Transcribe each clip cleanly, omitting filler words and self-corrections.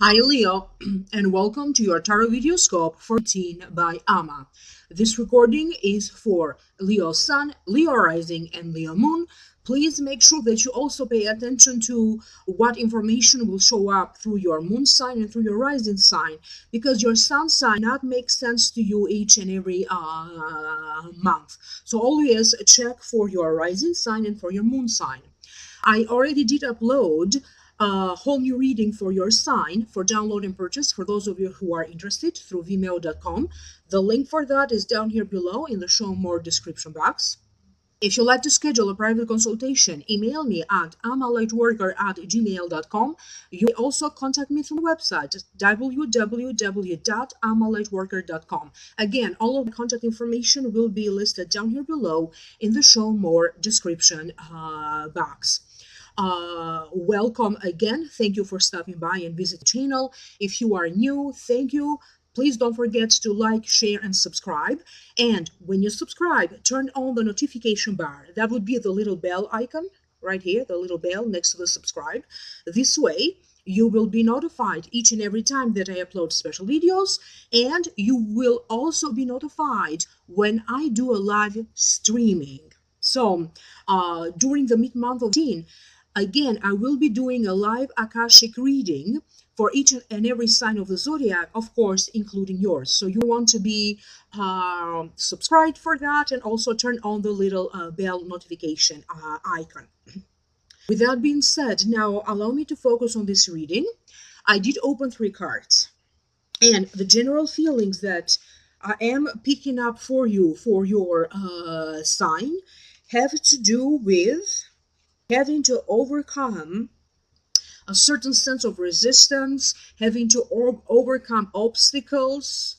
Hi Leo, and welcome to your Tarot Videoscope 14 by Amma. This recording is for Leo Sun, Leo Rising, and Leo Moon. Please make sure that you also pay attention to what information will show up through your moon sign and through your rising sign, because your sun sign not make sense to you each and every month. So always check for your rising sign and for your moon sign. I already did upload a whole new reading for your sign for download and purchase for those of you who are interested through vimeo.com. The link for that is down here below in the show more description box. If you'd like to schedule a private consultation, email me at amalightworker@gmail.com. You may also contact me through the website www.amalightworker.com. Again, all of the contact information will be listed down here below in the show more description box. Welcome again. Thank you for stopping by and visit the channel. If you are new, thank you. Please don't forget to like, share, and subscribe. And when you subscribe, turn on the notification bar. That would be the little bell icon right here, the little bell next to the subscribe. This way, you will be notified each and every time that I upload special videos, and you will also be notified when I do a live streaming. So, during the mid-month of June, again, I will be doing a live Akashic reading for each and every sign of the zodiac, of course, including yours. So you want to be subscribed for that and also turn on the little bell notification icon. With that being said, now allow me to focus on this reading. I did open 3 cards, and the general feelings that I am picking up for you for your sign have to do with having to overcome a certain sense of resistance, having to overcome obstacles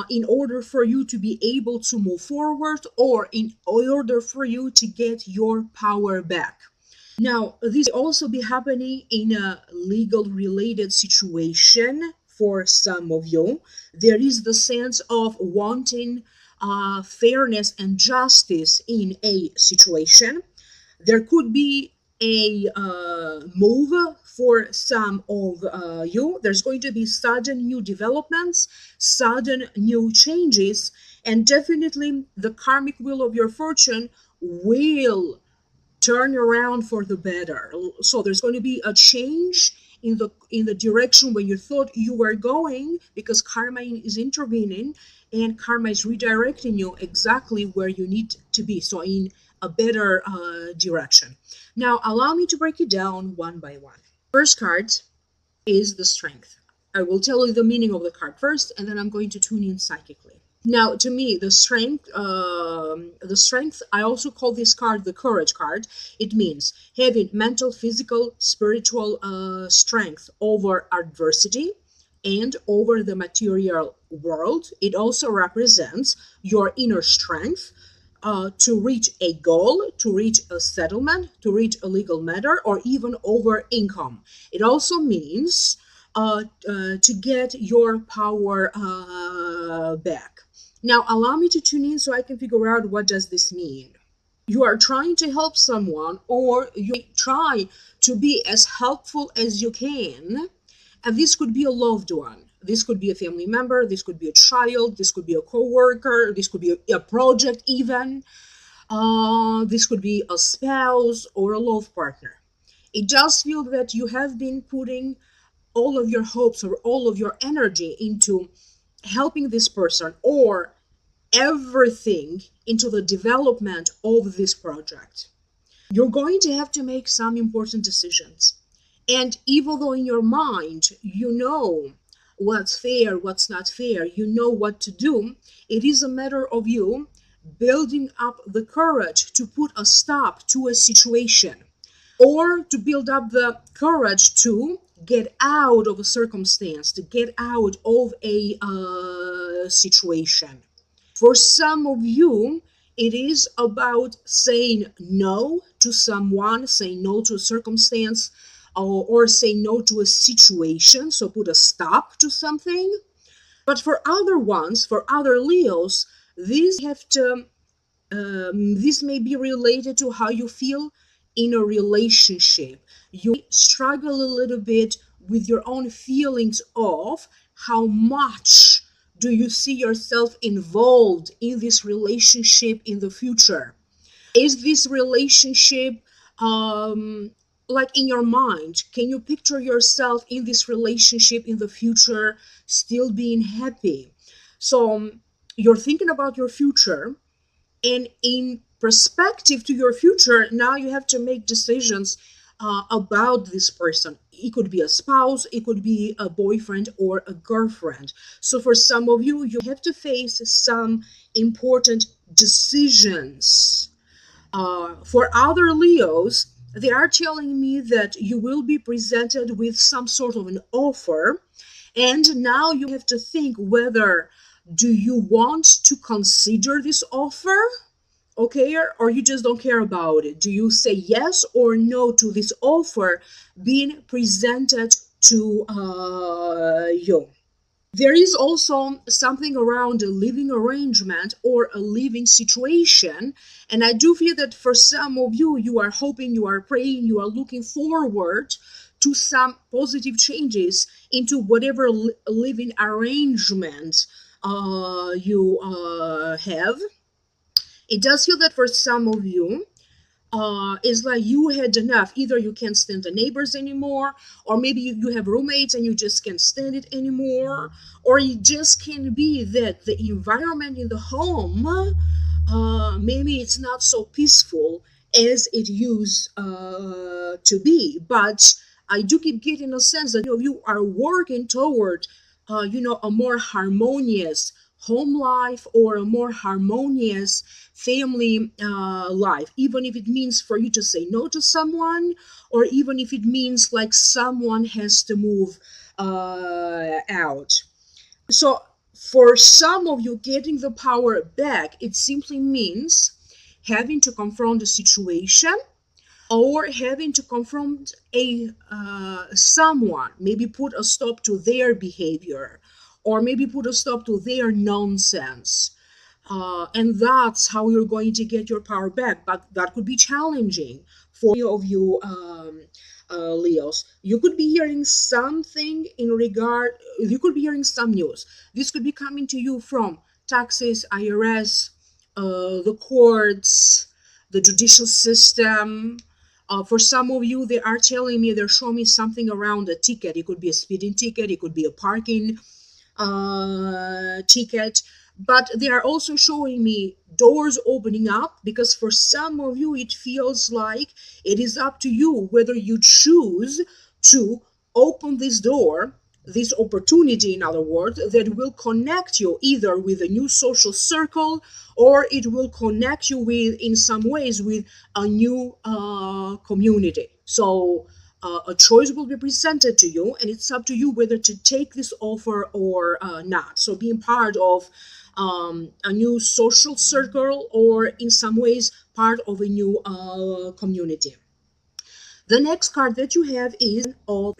in order for you to be able to move forward, or in order for you to get your power back. Now, this will also be happening in a legal related situation for some of you. There is the sense of wanting fairness and justice in a situation. There could be a move for some of you. There's going to be sudden new developments, sudden new changes, and definitely the karmic wheel of your fortune will turn around for the better. So there's going to be a change in the direction where you thought you were going, because karma is intervening and karma is redirecting you exactly where you need to be, so in a better direction. Now allow me to break it down one by one. First card is the Strength. I will tell you the meaning of the card first, and then I'm going to tune in psychically. Now, to me, the strength, I also call this card the Courage card. It means having mental, physical, spiritual strength over adversity and over the material world. It also represents your inner strength to reach a goal, to reach a settlement, to reach a legal matter, or even over income. It also means to get your power back. Now, allow me to tune in so I can figure out what does this mean. You are trying to help someone, or you try to be as helpful as you can, and this could be a loved one. This could be a family member, this could be a child, this could be a co-worker, this could be a project even. This could be a spouse or a love partner. It does feel that you have been putting all of your hopes or all of your energy into helping this person, or everything into the development of this project. You're going to have to make some important decisions. And even though in your mind you know what's fair, what's not fair, you know what to do, it is a matter of you building up the courage to put a stop to a situation, or to build up the courage to get out of a circumstance, to get out of a situation. For some of you, it is about saying no to someone, saying no to a circumstance, or saying no to a situation, so put a stop to something. But for other ones, for other Leos, this may be related to how you feel in a relationship. You struggle a little bit with your own feelings of how much do you see yourself involved in this relationship in the future. Is this relationship um like in your mind? Can you picture yourself in this relationship in the future still being happy? So you're thinking about your future, and in perspective to your future, now you have to make decisions about this person. It could be a spouse, it could be a boyfriend or a girlfriend. So for some of you, you have to face some important decisions. For other Leos, they are telling me that you will be presented with some sort of an offer, and now you have to think whether do you want to consider this offer, okay, or you just don't care about it. Do you say yes or no to this offer being presented to you? There is also something around a living arrangement or a living situation. And I do feel that for some of you, you are hoping, you are praying, you are looking forward to some positive changes into whatever living arrangement you have. It does feel that for some of you, it's like you had enough. Either you can't stand the neighbors anymore, or maybe you have roommates and you just can't stand it anymore, or it just can be that the environment in the home, maybe it's not so peaceful as it used to be. But I do keep getting a sense that you are working toward, a more harmonious home life or a more harmonious family life, even if it means for you to say no to someone, or even if it means like someone has to move out. So for some of you, getting the power back, it simply means having to confront a situation, or having to confront a someone, maybe put a stop to their behavior, or maybe put a stop to their nonsense. And that's how you're going to get your power back. But that could be challenging for many of you, Leos. You could be hearing something in regard, you could be hearing some news. This could be coming to you from taxes, IRS, the courts, the judicial system. For some of you, they are telling me, they're showing me something around a ticket. It could be a speeding ticket, it could be a parking ticket, but they are also showing me doors opening up, because for some of you it feels like it is up to you whether you choose to open this door, this opportunity, in other words, that will connect you either with a new social circle, or it will connect you with, in some ways, with a new community. So a choice will be presented to you, and it's up to you whether to take this offer or not. So being part of a new social circle, or in some ways part of a new community. The next card that you have is all.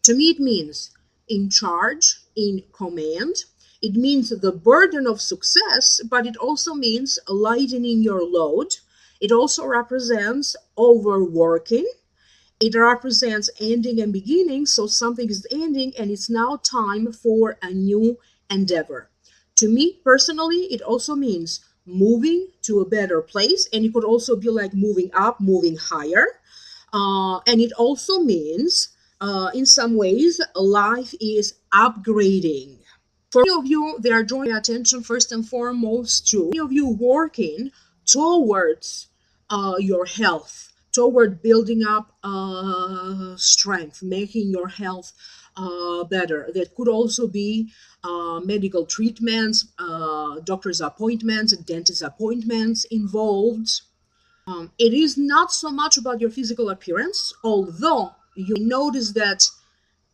To me, it means in charge, in command. It means the burden of success, but it also means lightening your load. It also represents overworking. It represents ending and beginning. So something is ending and it's now time for a new endeavor. To me personally, it also means moving to a better place. And it could also be like moving up, moving higher. And it also means, in some ways, life is upgrading. For many of you, they are drawing attention first and foremost to many of you working towards your health, toward building up strength, making your health better. That could also be medical treatments, doctor's appointments, dentist appointments involved. It is not so much about your physical appearance, although you notice that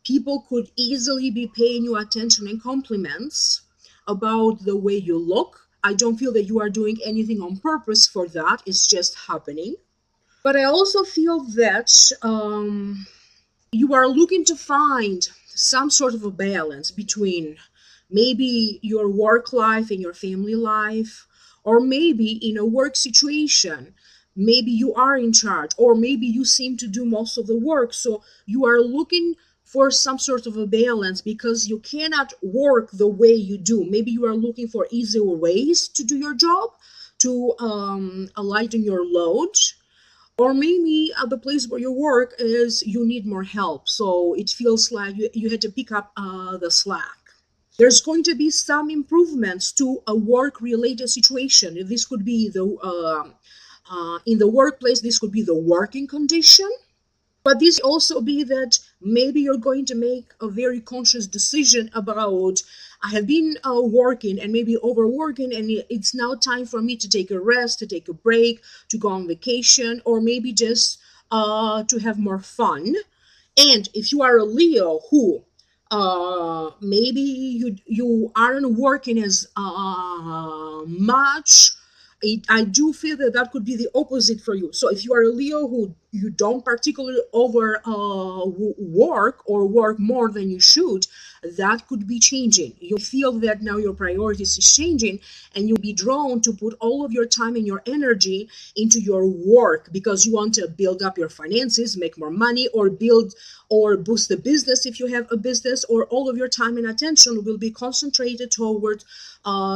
people could easily be paying you attention and compliments about the way you look. I don't feel that you are doing anything on purpose for that, it's just happening. But I also feel that you are looking to find some sort of a balance between maybe your work life and your family life, or maybe in a work situation maybe you are in charge, or maybe you seem to do most of the work. So you are looking for some sort of a balance because you cannot work the way you do. Maybe you are looking for easier ways to do your job, to lighten your load, or maybe at the place where you work is you need more help, so it feels like you had to pick up the slack. There's going to be some improvements to a work related situation. This could be the in the workplace, this could be the working condition, but this also be that maybe you're going to make a very conscious decision about, I have been working and maybe overworking, and it's now time for me to take a rest, to take a break, to go on vacation, or maybe just to have more fun. And if you are a Leo who maybe you aren't working as much, I do feel that that could be the opposite for you. So if you are a Leo who you don't particularly over work or work more than you should, that could be changing. You feel that now your priorities is changing, and you'll be drawn to put all of your time and your energy into your work because you want to build up your finances, make more money, or build or boost the business if you have a business, or all of your time and attention will be concentrated toward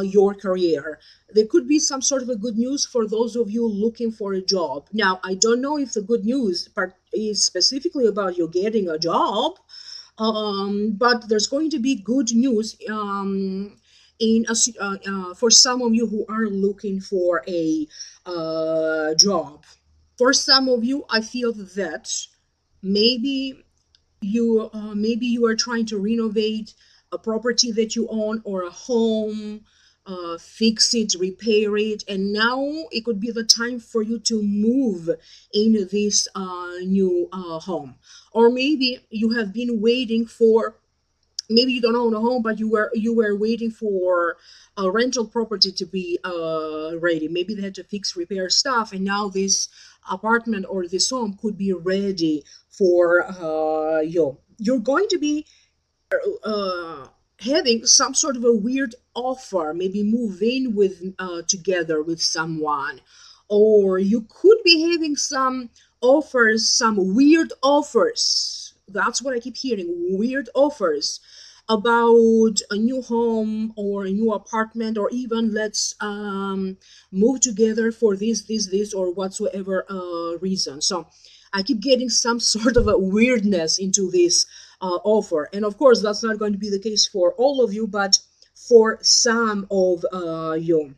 your career. There could be some sort of a good news for those of you looking for a job. Now, I don't know if the good news part is specifically about you getting a job, but there's going to be good news for some of you who are looking for a job. For some of you, I feel that maybe you are trying to renovate a property that you own or a home, fix it, repair it, and now it could be the time for you to move in this new home. Or maybe you have been waiting for, maybe you don't own a home, but you were waiting for a rental property to be ready. Maybe they had to fix, repair stuff, and now this apartment or this home could be ready for you. You're going to be uh, having some sort of a weird offer, maybe move in with together with someone, or you could be having some offers, some weird offers. That's what I keep hearing, weird offers about a new home or a new apartment, or even let's move together for this or whatsoever reason. So I keep getting some sort of a weirdness into this offer. And of course, that's not going to be the case for all of you, but for some of you.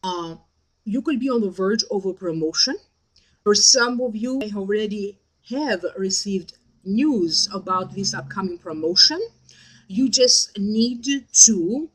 Uh, you could be on the verge of a promotion. For some of you, I already have received news about this upcoming promotion. You just need to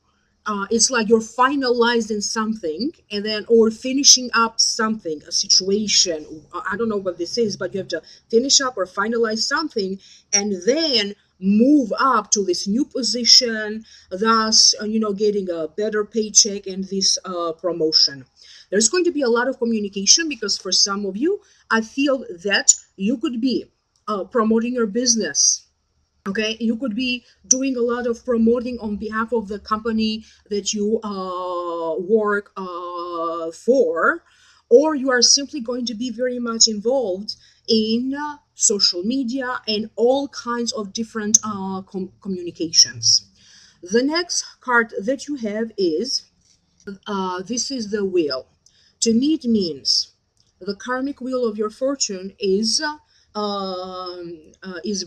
it's like you're finalizing something, and then or finishing up something, a situation. I don't know what this is, but you have to finish up or finalize something, and then move up to this new position, thus getting a better paycheck and this promotion. There's going to be a lot of communication because for some of you, I feel that you could be promoting your business. Okay, you could be doing a lot of promoting on behalf of the company that you work for, or you are simply going to be very much involved in social media and all kinds of different communications. The next card that you have is this is the wheel. To me, it means the karmic wheel of your fortune is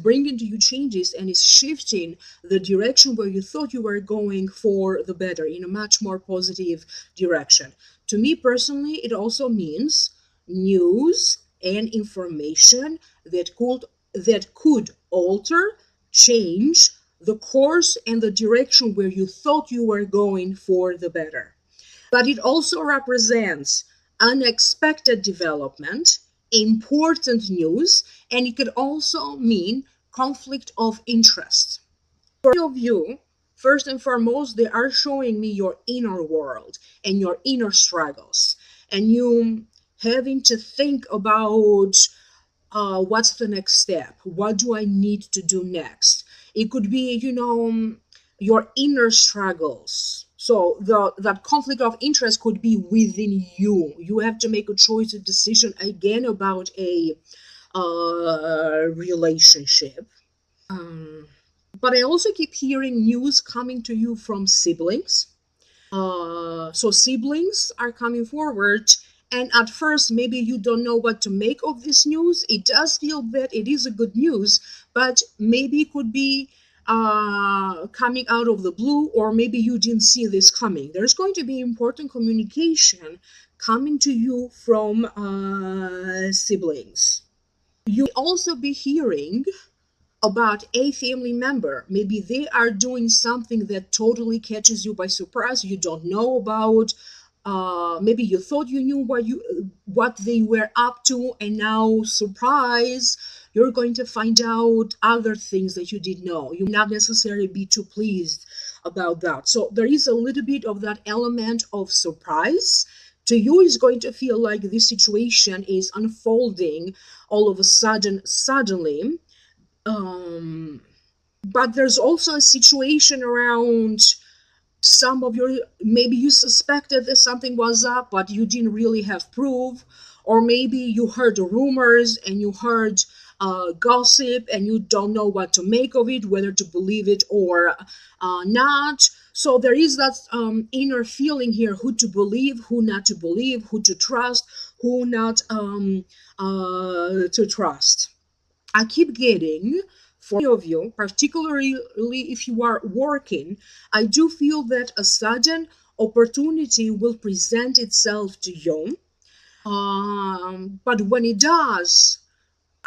bringing to you changes and is shifting the direction where you thought you were going for the better in a much more positive direction. To me personally, it also means news and information that could alter, change the course and the direction where you thought you were going for the better. But it also represents unexpected development, important news, and it could also mean conflict of interest. For many of you, first and foremost, they are showing me your inner world and your inner struggles, and you having to think about what's the next step? What do I need to do next? It could be, your inner struggles. So that conflict of interest could be within you. You have to make a choice, a decision again about a relationship. Um, but I also keep hearing news coming to you from siblings. So siblings are coming forward, and at first maybe you don't know what to make of this news. It does feel that it is a good news, but maybe it could be coming out of the blue, or maybe you didn't see this coming. There's going to be important communication coming to you from siblings. You'll also be hearing about a family member. Maybe they are doing something that totally catches you by surprise. You don't know about. Maybe you thought you knew what they were up to, and now surprise, you're going to find out other things that you didn't know. You may not necessarily be too pleased about that. So there is a little bit of that element of surprise. To you, is going to feel like this situation is unfolding all of a suddenly. um, but there's also a situation around some of your, maybe you suspected that something was up, but you didn't really have proof, or maybe you heard rumors and you heard gossip and you don't know what to make of it, whether to believe it or not. So there is that inner feeling here, who to believe, who not to believe, who to trust, who not to trust. I keep getting, for many of you, particularly if you are working, I do feel that a sudden opportunity will present itself to you. But when it does,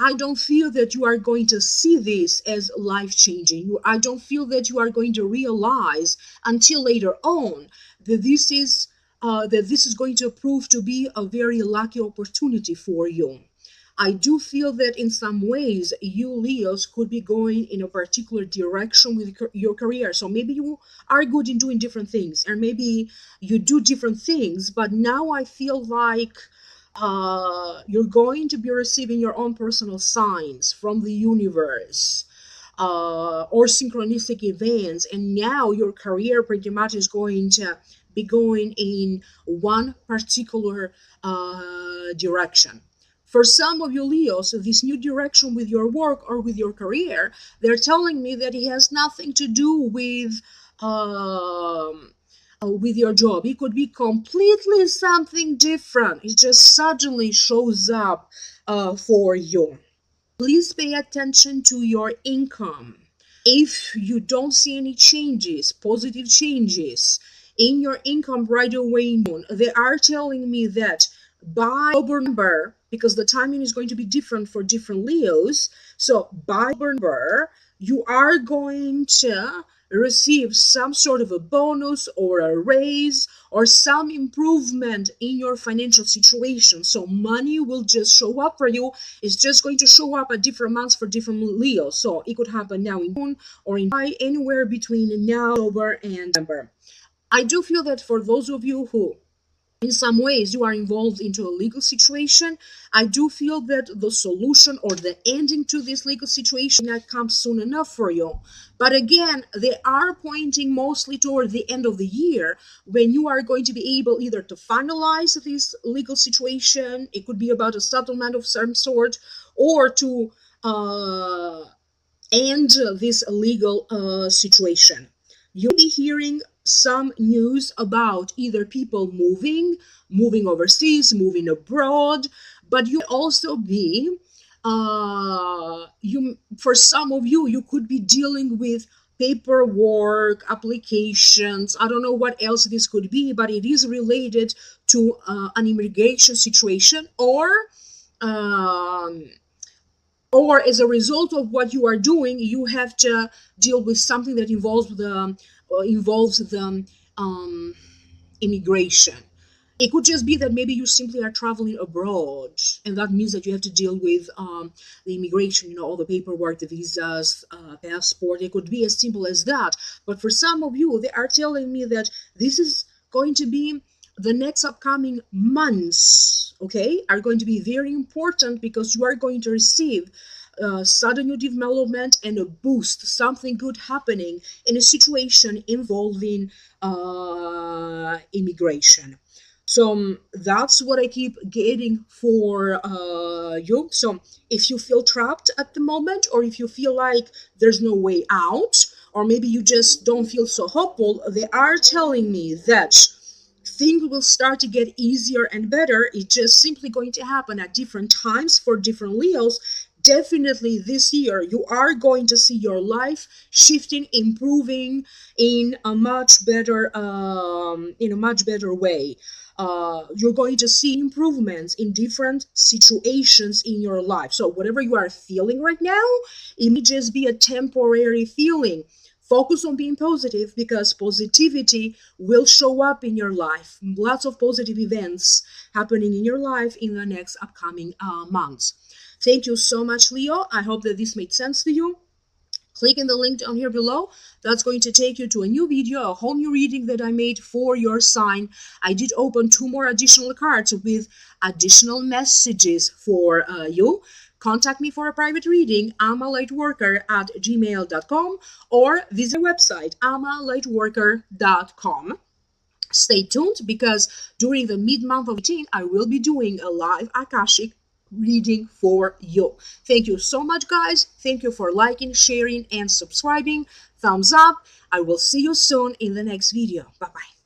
I don't feel that you are going to see this as life changing. I don't feel that you are going to realize until later on that this is going to prove to be a very lucky opportunity for you. I do feel that in some ways you Leos could be going in a particular direction with your career. So maybe you are good in doing different things, and maybe you do different things, but now I feel like you're going to be receiving your own personal signs from the universe, or synchronistic events, and now your career pretty much is going to be going in one particular direction. For some of you Leos, this new direction with your work or with your career, they're telling me that it has nothing to do with your job. It could be completely something different. It just suddenly shows up for you. Please pay attention to your income. If you don't see any changes, positive changes in your income right away, they are telling me that by October, because the timing is going to be different for different Leos, so by October, you are going to receive some sort of a bonus or a raise or some improvement in your financial situation. So money will just show up for you. It's just going to show up at different months for different Leos. So it could happen now in June or in July, anywhere between now, October, and December. I do feel that for those of you who in some ways you are involved into a legal situation, I do feel that the solution or the ending to this legal situation not come soon enough for you. But again, they are pointing mostly toward the end of the year, when you are going to be able either to finalize this legal situation, it could be about a settlement of some sort, or to end this legal situation. You'll be hearing some news about either people moving overseas, moving abroad, but you also be, you for some of you, you could be dealing with paperwork, applications. I don't know what else this could be, but it is related to an immigration situation, um, or as a result of what you are doing, you have to deal with something that involves the um, immigration. It could just be that maybe you simply are traveling abroad, and that means that you have to deal with the immigration, all the paperwork, the visas, passport. It could be as simple as that. But for some of you, they are telling me that this is going to be the next upcoming months, okay, are going to be very important, because you are going to receive sudden new development and a boost, something good happening in a situation involving immigration. So that's what I keep getting for you. So if you feel trapped at the moment, or if you feel like there's no way out, or maybe you just don't feel so hopeful, they are telling me that things will start to get easier and better. It's just simply going to happen at different times for different Leos. Definitely this year, you are going to see your life shifting, improving in a much better, way. You're going to see improvements in different situations in your life. So whatever you are feeling right now, it may just be a temporary feeling. Focus on being positive, because positivity will show up in your life. Lots of positive events happening in your life in the next upcoming months. Thank you so much, Leo. I hope that this made sense to you. Click in the link down here below. That's going to take you to a new video, a whole new reading that I made for your sign. I did open 2 more additional cards with additional messages for you. Contact me for a private reading, amalightworker@gmail.com, or visit my website, amalightworker.com. Stay tuned, because during the mid-month of 18, I will be doing a live Akashic reading for you. Thank you so much, guys. Thank you for liking, sharing, and subscribing. Thumbs up. I will see you soon in the next video. Bye-bye.